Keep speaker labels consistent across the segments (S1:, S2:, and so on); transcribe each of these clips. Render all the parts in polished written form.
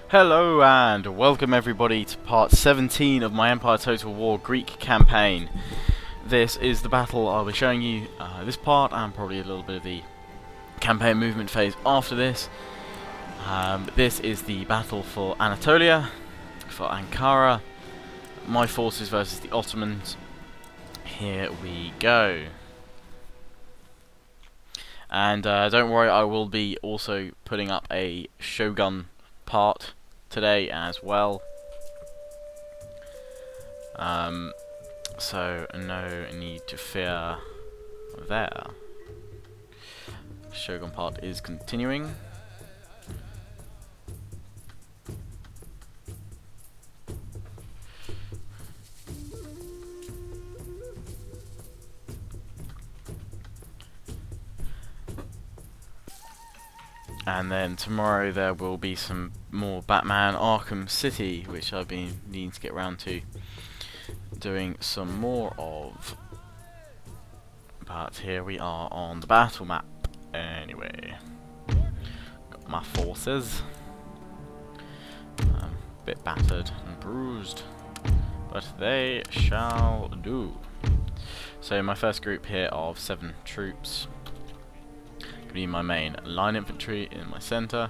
S1: Hello and welcome everybody to part 17 of my Empire Total War Greek campaign. This is the battle I'll be showing you this part, and probably a little bit of the campaign movement phase after this. This is the battle for Anatolia, for Ankara, my forces versus the Ottomans. Here we go. And don't worry, I will be also putting up a Shogun part today as well. So no need to fear there. Shogun part is continuing. And then tomorrow there will be some more Batman Arkham City, which I've been needing to get around to doing some more of. But here we are on the battle map anyway. Got my forces. Bit battered and bruised, but they shall do. So my first group here of 7 troops. Be my main line infantry in my centre,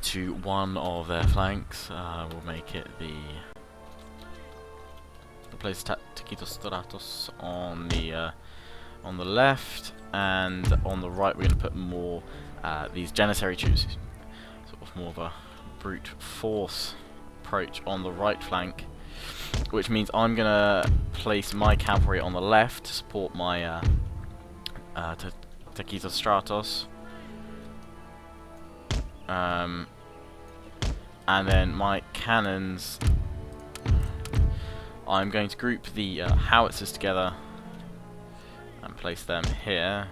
S1: to one of their flanks. We'll make it the place Tacitos Stratos on the left, and on the right we're going to put more these Janissary troops, sort of more of a brute force approach on the right flank. Which means I'm gonna place my cavalry on the left to support my Tacitos Stratos, and then my cannons. I'm going to group the howitzers together and place them here.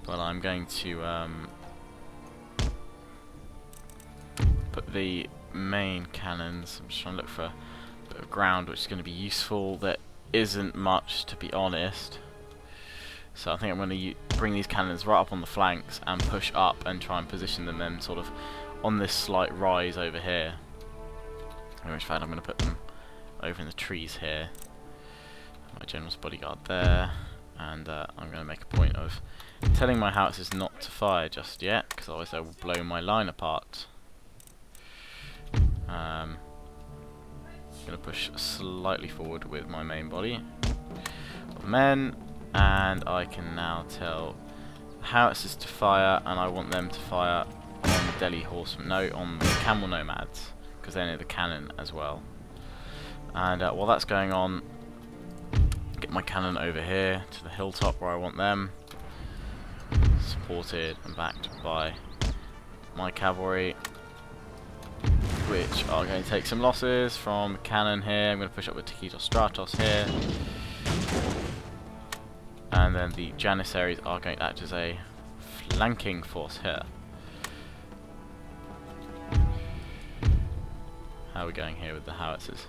S1: But I'm going to put the main cannons. I'm just trying to look for a bit of ground which is going to be useful. There isn't much, to be honest, so I think I'm going to bring these cannons right up on the flanks and push up and try and position them then sort of on this slight rise over here. In which fact I'm going to put them over in the trees here. My general's bodyguard there, and I'm going to make a point of telling my howitzers not to fire just yet, because otherwise they will blow my line apart. I'm going to push slightly forward with my main body of men, and I can now tell the howitzers to fire, and I want them to fire on the Delhi horsemen, no, on the camel nomads, because they're near the cannon as well. And while that's going on, get my cannon over here to the hilltop where I want them, supported and backed by my cavalry, which are going to take some losses from the cannon here. I'm going to push up with Tacitos Stratos here, and then the Janissaries are going to act as a flanking force here. How are we going here with the howitzers?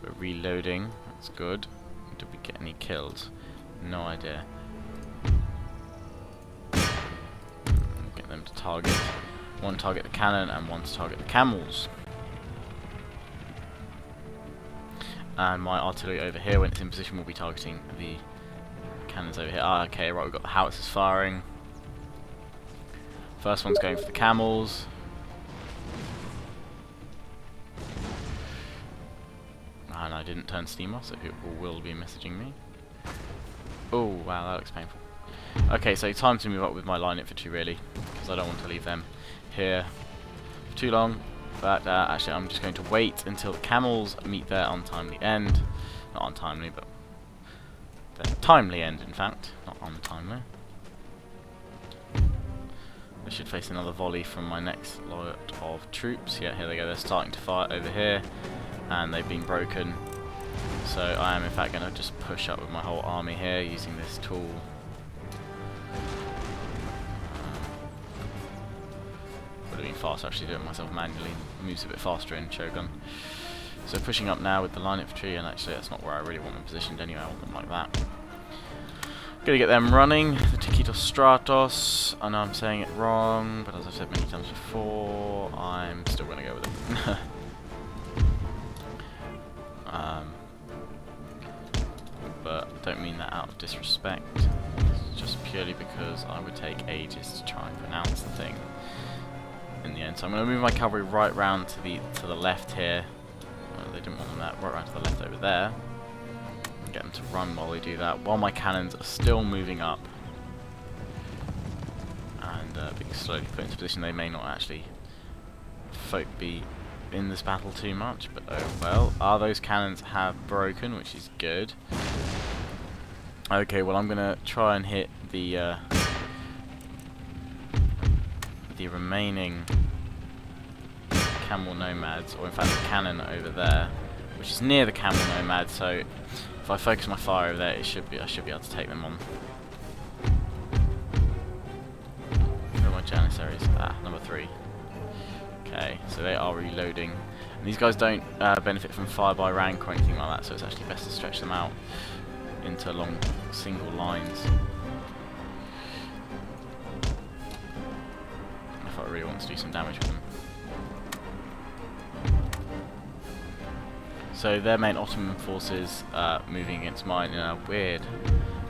S1: We're reloading, that's good. Did we get any kills? No idea. Get them to target. One target the cannon and one to target the camels. And my artillery over here, when it's in position, will be targeting the cannons over here. Ah, okay, right, we've got the howitzers firing. First one's going for the camels. And I didn't turn steam off, so people will be messaging me. Oh, wow, that looks painful. Okay, so time to move up with my line infantry, really, because I don't want to leave them here for too long. But actually I'm just going to wait until the camels meet their untimely end. Not untimely, but their timely end, in fact, not untimely. I should face another volley from my next lot of troops. Yeah, here they go, they're starting to fire over here, and they've been broken. So I am in fact going to just push up with my whole army here using this tool. Would have been fast actually doing it myself manually. Moves a bit faster in Shogun. So pushing up now with the line infantry, and actually that's not where I really want them positioned anyway. I want them like that. Gonna get them running. The Tikitos Stratos. I know I'm saying it wrong, but as I've said many times before, I'm still gonna go with it. But I don't mean that out of disrespect. It's just purely because I would take ages to try and pronounce the thing in the end. So I'm going to move my cavalry right round to the left here. They didn't want them that. Right round to the left over there. Get them to run while they do that, while my cannons are still moving up and being slowly put into position. They may not actually be in this battle too much, but oh well. Those cannons have broken, which is good. Okay, well I'm gonna try and hit the remaining camel nomads, or in fact the cannon over there, which is near the camel nomad. So if I focus my fire over there, I should be able to take them on. Where are my janissaries? Number 3. Okay, so they are reloading. And these guys don't benefit from fire by rank or anything like that, so it's actually best to stretch them out into long single lines. If I really want to do some damage with them. So their main Ottoman forces moving against mine in a weird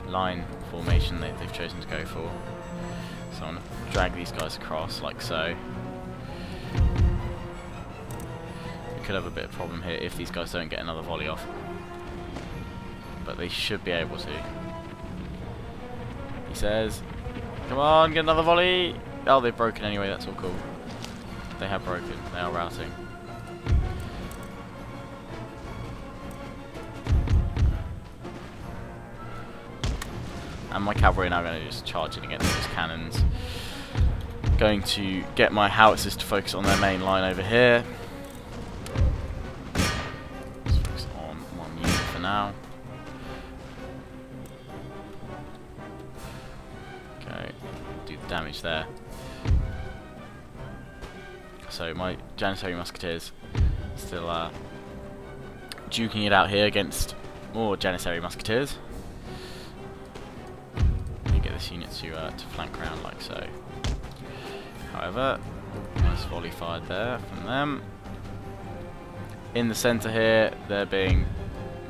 S1: line formation they've chosen to go for. So I'm going to drag these guys across like so. We could have a bit of a problem here if these guys don't get another volley off. But they should be able to. He says, come on, get another volley! Oh, they've broken anyway, that's all cool. They have broken, they are routing. And my cavalry are now going to just charge in against these cannons. Going to get my howitzers to focus on their main line over here. Let's focus on one unit for now. Okay, do the damage there. So my Janissary musketeers still duking it out here against more Janissary musketeers. Unit to flank around like so. However, nice volley fired there from them. In the centre here,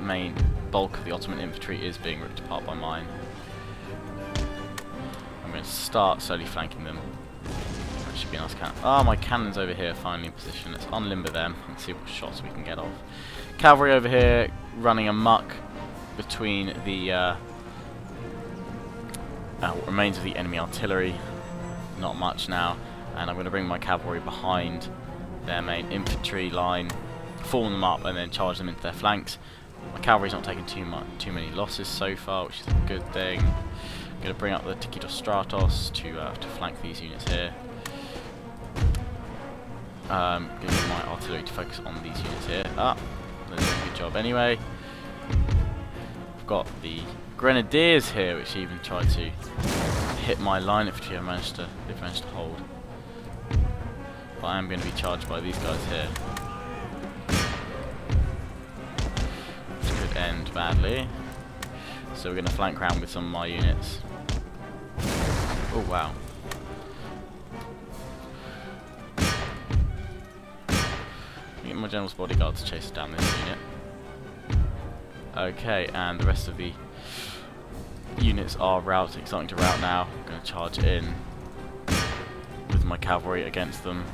S1: main bulk of the Ottoman infantry is being ripped apart by mine. I'm going to start slowly flanking them. That should be a nice cannon. My cannons over here finally in position. Let's unlimber them and see what shots we can get off. Cavalry over here running amok between the what remains of the enemy artillery. Not much now, and I'm going to bring my cavalry behind their main infantry line, form them up, and then charge them into their flanks. My cavalry's not taking too many losses so far, which is a good thing. I'm going to bring up the Tikitos Stratos to flank these units here. Going to get my artillery to focus on these units here. They're doing a good job anyway. I've got the Grenadiers here, which even tried to hit my line infantry. They've managed to hold. But I am going to be charged by these guys here. This could end badly. So we're going to flank round with some of my units. Oh wow. Get my general's bodyguard to chase down this unit. Okay, and the rest of the units are starting to rout now. I'm going to charge in with my cavalry against them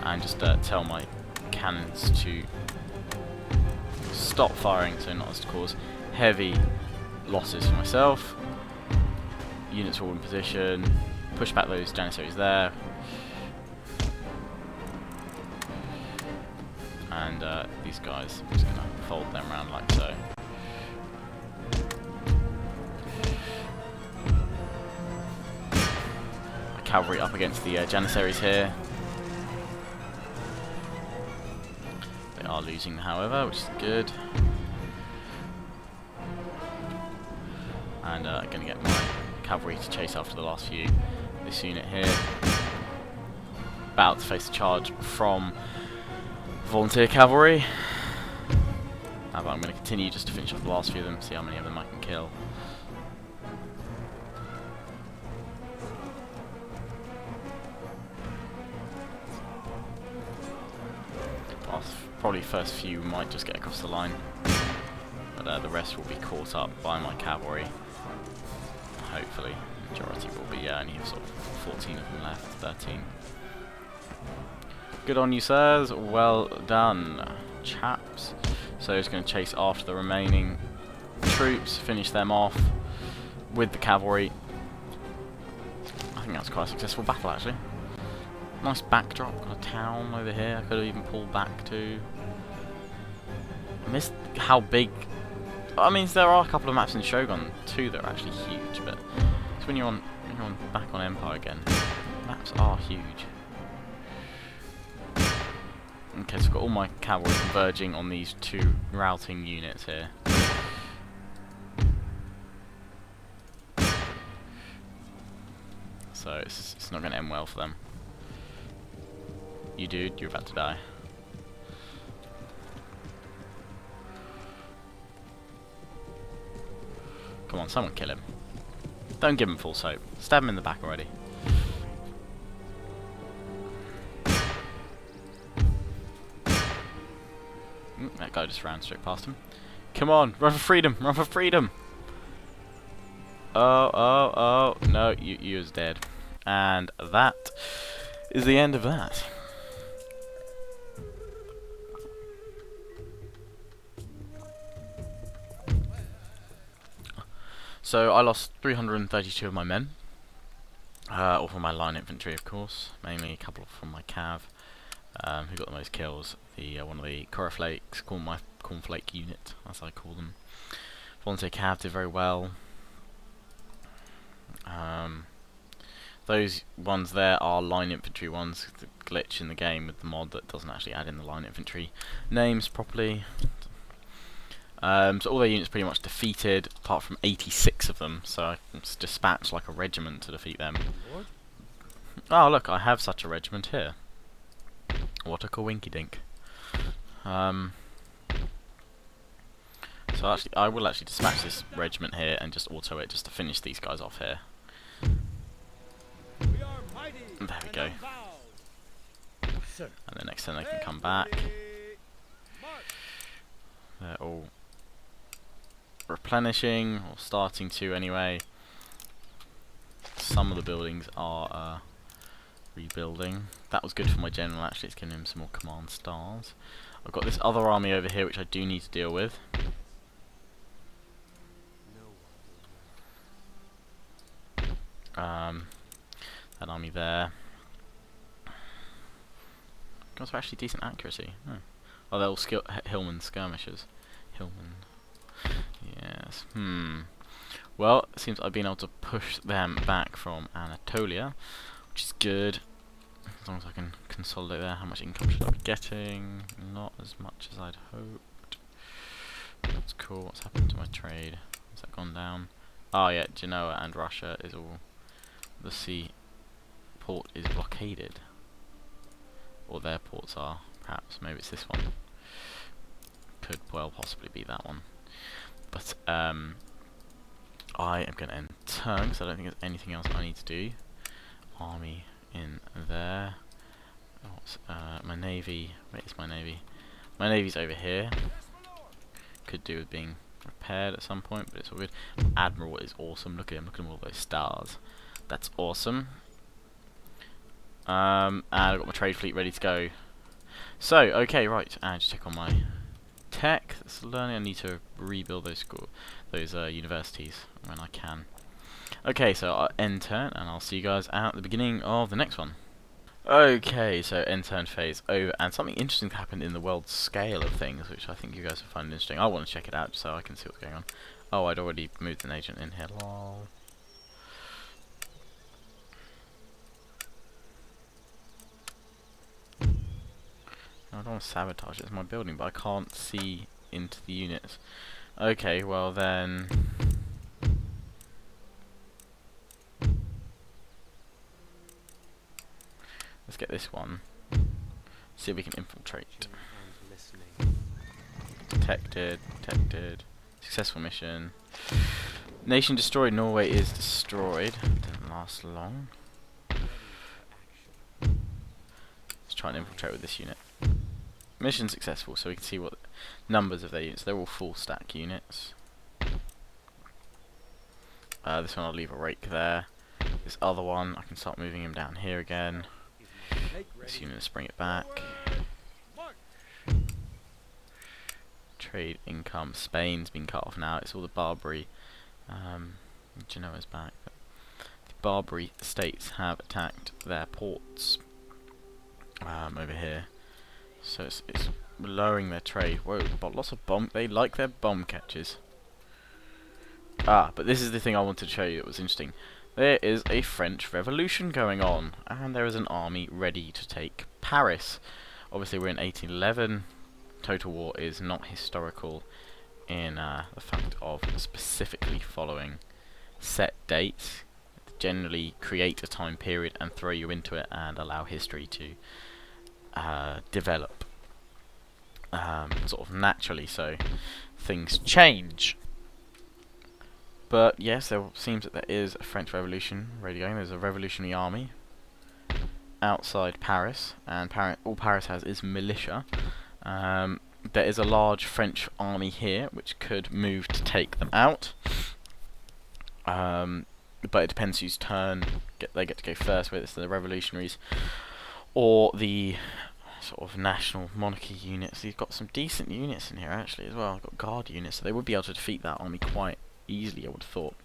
S1: and just tell my cannons to stop firing so not as to cause heavy losses for myself. Units are all in position. Push back those janissaries there. And these guys, I'm just going to fold them around like so. Cavalry up against the janissaries here. They are losing, however, which is good. And I'm going to get my cavalry to chase after the last few. This unit here, about to face a charge from volunteer cavalry. But I'm going to continue just to finish off the last few of them, see how many of them I can kill. Probably first few might just get across the line, but the rest will be caught up by my cavalry. Hopefully, the majority will be. Yeah, only have sort of 14 of them left, 13. Good on you, sirs. Well done, chaps. So he's going to chase after the remaining troops, finish them off with the cavalry. I think that's quite a successful battle, actually. Nice backdrop, got a town over here. I could have even pulled back to. I missed how big. I mean, there are a couple of maps in Shogun too that are actually huge, but it's when you're on back on Empire again, maps are huge. Okay, so I've got all my cavalry converging on these two routing units here. So it's not going to end well for them. You dude, you're about to die. Come on, someone kill him. Don't give him false hope. Stab him in the back already. That guy just ran straight past him. Come on, run for freedom, run for freedom! Oh, no, you is dead. And that is the end of that. So I lost 332 of my men, all from my line infantry, of course. Mainly a couple from my cav, who got the most kills. The one of the cornflake unit, as I call them. Volunteer cav did very well. Those ones there are line infantry ones. The glitch in the game with the mod that doesn't actually add in the line infantry names properly. So all their units pretty much defeated, apart from 86 of them, so I dispatched like a regiment to defeat them. Oh look, I have such a regiment here. What a coinkydink. So actually, I will actually dispatch this regiment here and just auto it just to finish these guys off here. And there we go. And then next turn they can come back. They're all replenishing, or starting to anyway. Some of the buildings are rebuilding. That was good for my general, actually. It's giving him some more command stars. I've got this other army over here which I do need to deal with. That army there. Guys are actually decent accuracy. Oh, they're all Hillman skirmishers. Hillman. Yes. Well, it seems I've been able to push them back from Anatolia, which is good. As long as I can consolidate there. How much income should I be getting? Not as much as I'd hoped. That's cool. What's happened to my trade? Has that gone down? Oh yeah, Genoa and Russia is all... The sea port is blockaded. Or their ports are, perhaps. Maybe it's this one. Could well possibly be that one. But I am going to end turn because I don't think there's anything else I need to do. Army in there. My navy. Where is my navy? My navy's over here. Could do with being repaired at some point, but it's all good. Admiral is awesome. Look at him. Look at all those stars. That's awesome. And I've got my trade fleet ready to go. So, okay, right. And just check on my tech. That's learning. I need to rebuild those universities when I can. Okay, so I'll end turn, and I'll see you guys at the beginning of the next one. Okay, so end turn phase over, and something interesting happened in the world scale of things, which I think you guys will find interesting. I want to check it out so I can see what's going on. Oh, I'd already moved an agent in here. Lol. I don't want to sabotage it. It's my building, but I can't see into the units. Okay, well then... Let's get this one. See if we can infiltrate. Detected. Detected. Successful mission. Nation destroyed. Norway is destroyed. Didn't last long. Let's try and infiltrate with this unit. Mission successful, so we can see what numbers of their units. They're all full stack units. This one I'll leave a rake there. This other one, I can start moving him down here again. This unit, let's bring it back. Trade income. Spain's been cut off now. It's all the Barbary. Genoa's back. But the Barbary states have attacked their ports over here. So it's lowering their trade. Whoa, but lots of bomb. They like their bomb catches. But this is the thing I wanted to show you that was interesting. There is a French Revolution going on, and there is an army ready to take Paris. Obviously, we're in 1811. Total War is not historical in the fact of specifically following set dates. Generally, create a time period and throw you into it, and allow history to develop sort of naturally. So things change. But yes, there seems that there is a French Revolution ready going. There's a revolutionary army outside Paris, and all Paris has is militia. There is a large French army here, which could move to take them out. But it depends whose turn they get to go first, whether it's the revolutionaries or the sort of national monarchy units. You've got some decent units in here actually as well. I've got guard units, so they would be able to defeat that army quite easily, I would have thought.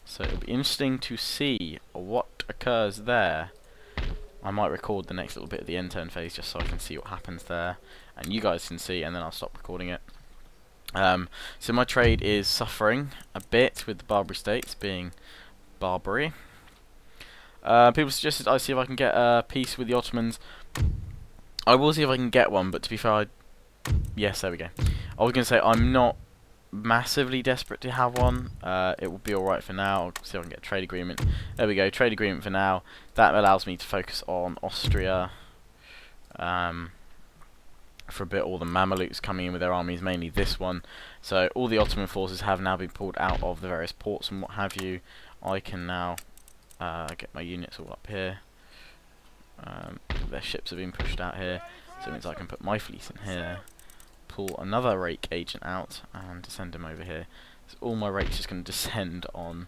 S1: So it'll be interesting to see what occurs there. I might record the next little bit of the end turn phase just so I can see what happens there, and you guys can see, and then I'll stop recording it. So my trade is suffering a bit with the Barbary states being Barbary. People suggested I see if I can get a peace with the Ottomans. I will see if I can get one, but to be fair, yes, there we go. I was going to say I'm not massively desperate to have one. It will be alright for now. I'll see if I can get a trade agreement. There we go, trade agreement for now. That allows me to focus on Austria for a bit. All the Mamelukes coming in with their armies, mainly this one. So all the Ottoman forces have now been pulled out of the various ports and what have you. I can now get my units all up here. Their ships have been pushed out here, so it means I can put my fleet in here, pull another rake agent out and send him over here. So all my rakes just going to descend on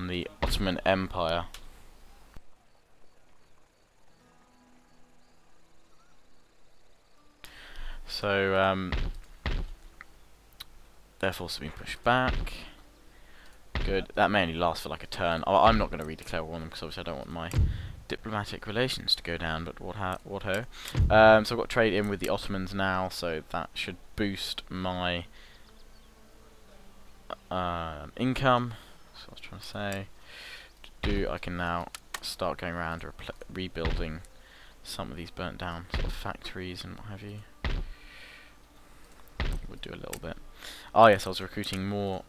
S1: the Ottoman Empire. So their force has been pushed back. Good. That may only last for like a turn. I'm not going to redeclare war on them because obviously I don't want my diplomatic relations to go down, but what ho. So I've got trade in with the Ottomans now, so that should boost my income. That's what I was trying to say. I can now start going around rebuilding some of these burnt down sort of factories and what have you. We'll do a little bit. Oh yes, I was recruiting more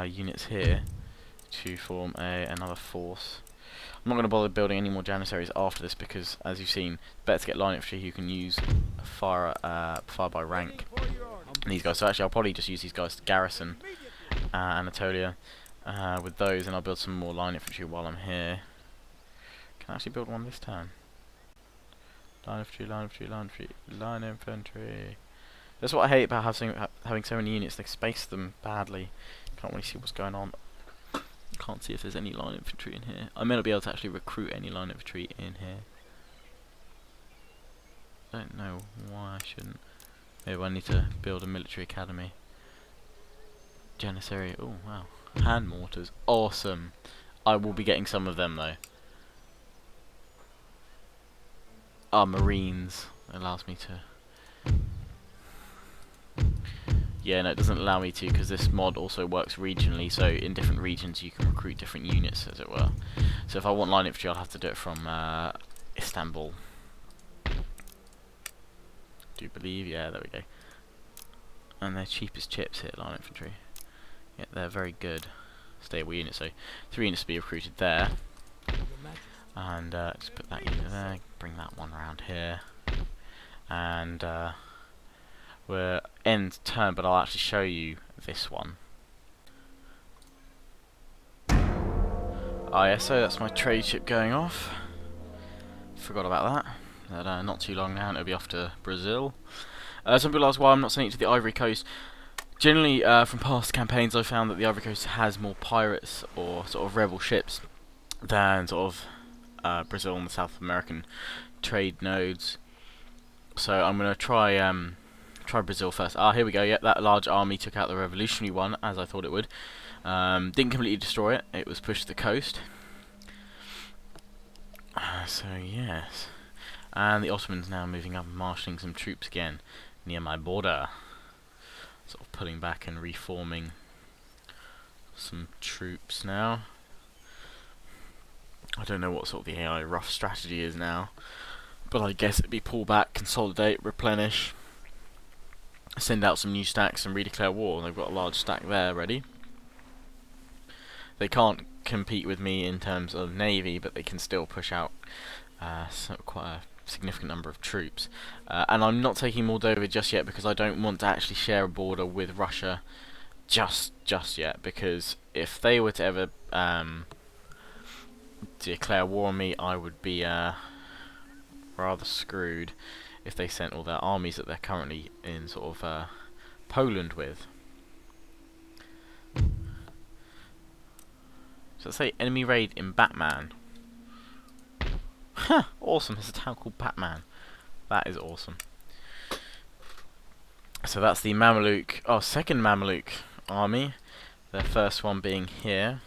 S1: units here to form another force. I'm not going to bother building any more Janissaries after this because, as you've seen, it's better to get line infantry who can use fire by rank. These guys. So actually, I'll probably just use these guys to garrison Anatolia with those, and I'll build some more line infantry while I'm here. Can I actually build one this turn? Line infantry, line infantry, line infantry, line infantry. That's what I hate about having so many units. They space them badly. Can't really see what's going on. Can't see if there's any line infantry in here. I may not be able to actually recruit any line infantry in here. Don't know why I shouldn't. Maybe I need to build a military academy. Janissary. Oh wow. Hand mortars. Awesome. I will be getting some of them though. Marines. Allows me to. Yeah, no, it doesn't allow me to because this mod also works regionally, so in different regions you can recruit different units, as it were. So if I want line infantry, I'll have to do it from Istanbul. Do you believe? Yeah, there we go. And they're cheap as chips here, line infantry. Yeah, they're very good. Stable units, so 3 units to be recruited there. And just put that unit there, bring that one around here. And we're end turn, but I'll actually show you this one. Oh yeah, so that's my trade ship going off. Forgot about that. But, not too long now, and it'll be off to Brazil. Some people ask why I'm not sending it to the Ivory Coast. Generally, from past campaigns, I've found that the Ivory Coast has more pirates or sort of rebel ships than sort of Brazil and the South American trade nodes. So I'm gonna try Brazil first. Ah, here we go. Yep, that large army took out the revolutionary one, as I thought it would. Didn't completely destroy it. It was pushed to the coast. So yes, and the Ottomans now moving up and marshalling some troops again near my border. Sort of pulling back and reforming some troops now. I don't know what sort of the AI rough strategy is now, but I guess it'd be pull back, consolidate, replenish, send out some new stacks and redeclare war. They've got a large stack there ready. They can't compete with me in terms of navy, but they can still push out quite a significant number of troops. And I'm not taking Moldova just yet because I don't want to actually share a border with Russia just yet, because if they were to ever declare war on me, I would be rather screwed if they sent all their armies that they're currently in sort of Poland with. So let's say enemy raid in Batman. Huh, awesome, there's a town called Batman. That is awesome. So that's the Mamluk, second Mamluk army. Their first one being here.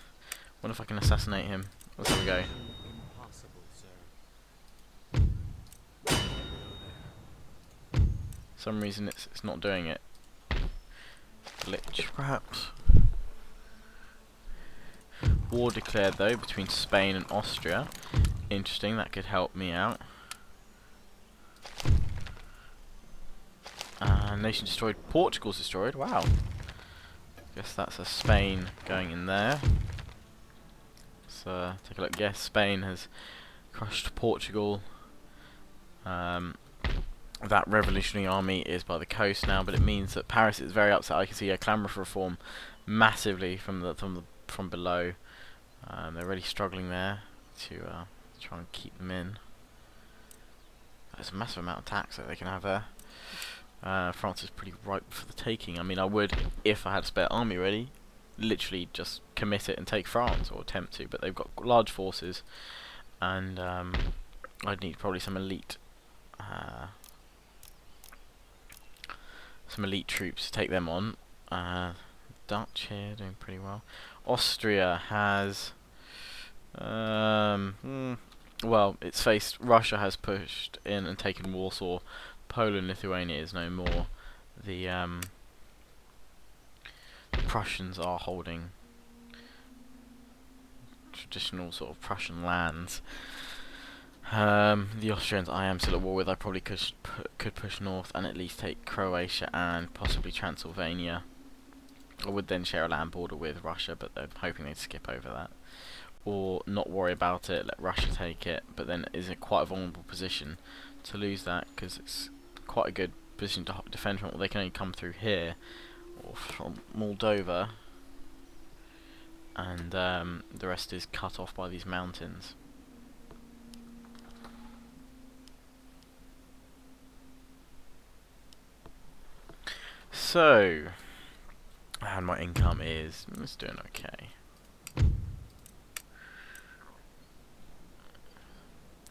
S1: Wonder if I can assassinate him. Let's have a go.
S2: Impossible, sir.
S1: For some reason it's not doing it. Glitch, perhaps. War declared though between Spain and Austria. Interesting, that could help me out. Nation destroyed. Portugal's destroyed. Wow. Guess that's a Spain going in there. So take a look. Yes, Spain has crushed Portugal. That revolutionary army is by the coast now, but it means that Paris is very upset. I can see a clamour for reform massively from below. They're really struggling there to try and keep them in. There's a massive amount of tax that they can have there. France is pretty ripe for the taking. I mean, I would, if I had a spare army ready, literally just commit it and take France, or attempt to, but they've got large forces, and I'd need probably some elite troops to take them on. Dutch here doing pretty well. Austria has well, it's faced Russia has pushed in and taken Warsaw. Poland, Lithuania is no more. The Prussians are holding traditional sort of Prussian lands. The Austrians I am still at war with. I probably could push north and at least take Croatia and possibly Transylvania. I would then share a land border with Russia, but they're hoping they'd skip over that. Or not worry about it, let Russia take it, but then is in quite a vulnerable position to lose that, because it's quite a good position to defend from. They can only come through here, or from Moldova, and the rest is cut off by these mountains. So, and my income is, it's doing okay.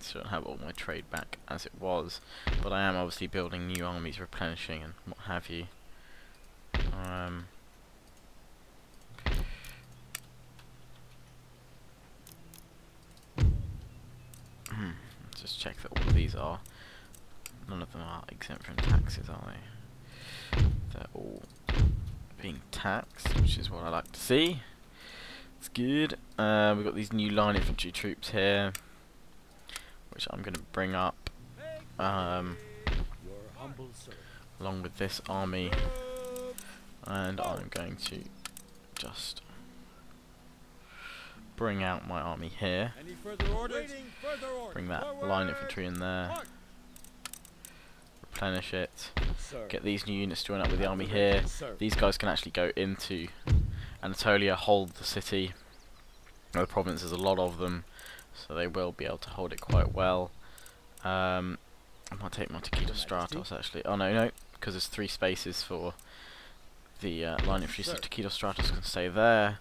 S1: Still don't have all my trade back as it was, but I am obviously building new armies, replenishing and what have you. Just check that all of these are. None of them are exempt from taxes, are they? They're all being taxed, which is what I like to see. It's good. We've got these new line infantry troops here, which I'm going to bring up along with this army, and I'm going to just bring out my army here. Bring that line infantry in there. replenish it. Get these new units to join up with the army here. These guys can actually go into Anatolia, hold the city. The province, there's a lot of them, so they will be able to hold it quite well. I might take my Takedo Stratos actually. Oh no, because there's 3 spaces for the line infantry, so Takedo Stratos can stay there.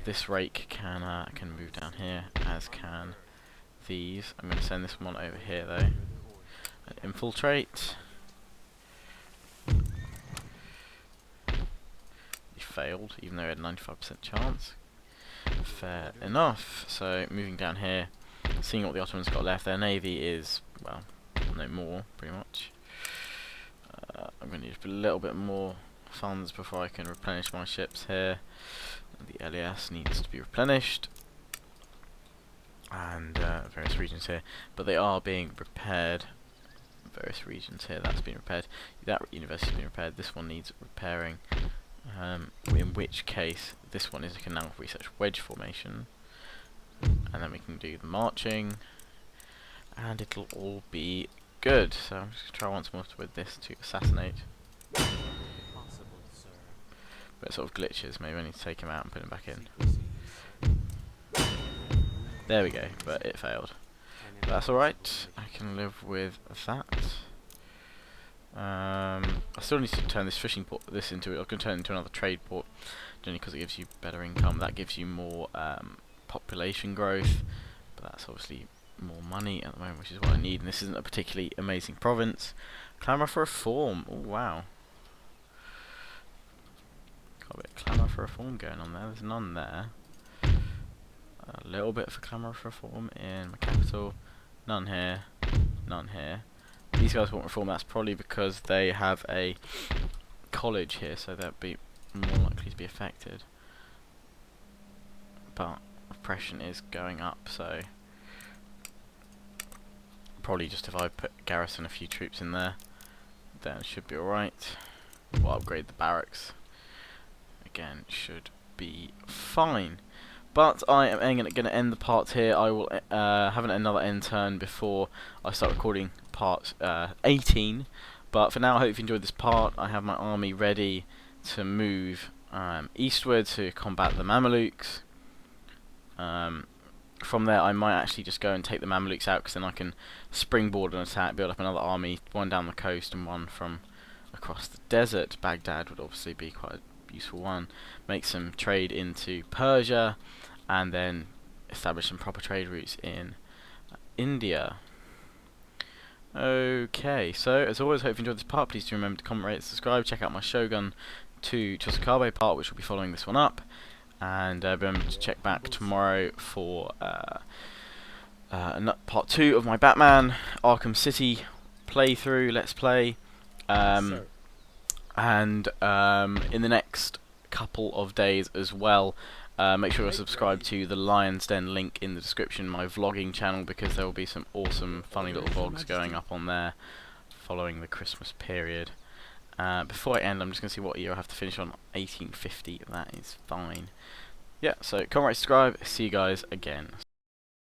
S1: This rake can move down here, as can these. I'm going to send this one over here though. And infiltrate. He failed, even though he had a 95% chance. Fair enough. So moving down here, seeing what the Ottomans got left. Their navy is, well, no more, pretty much. I'm going to need a little bit more funds before I can replenish my ships here. The LES needs to be replenished, and various regions here, but they are being repaired. Various regions here, that's been repaired. That university's been repaired. This one needs repairing. In which case, this one is a canal research wedge formation, and then we can do the marching, and it'll all be good. So I'm just going to try once more with this to assassinate. But it sort of glitches, maybe I need to take him out and put him back in. There we go, but it failed. But that's alright, I can live with that. I still need to turn this fishing port, I'm going to turn it into another trade port, generally because it gives you better income. That gives you more population growth, but that's obviously more money at the moment, which is what I need. And this isn't a particularly amazing province. Clamour for reform, oh wow. Got a bit of clamour for reform going on there, there's none there. A little bit for clamour for reform in my capital, none here, none here. These guys want reform, that's probably because they have a college here, so they'll be more likely to be affected. But oppression is going up, so probably just if I put garrison a few troops in there, then it should be alright. We'll upgrade the barracks. Again, should be fine. But I am going to end the part here. I will have another end turn before I start recording part 18. But for now, I hope you enjoyed this part. I have my army ready to move eastward to combat the Mamelukes. From there, I might actually just go and take the Mamelukes out, because then I can springboard an attack, build up another army, one down the coast and one from across the desert. Baghdad would obviously be quite a useful one. Make some trade into Persia, and then establish some proper trade routes in India. Okay, so as always, hope you enjoyed this part. Please do remember to comment, rate, and subscribe. Check out my Shogun to Chosokabe part, which will be following this one up. And remember to check back tomorrow for part 2 of my Batman Arkham City playthrough, let's play. And in the next couple of days as well, make sure you're subscribed to the Lion's Den link in the description, my vlogging channel, because there will be some awesome funny little vlogs going up on there following the Christmas period. Before I end, I'm just going to see what year I have to finish on. 1850, that is fine. Yeah, so comment, rate, subscribe, see you guys again.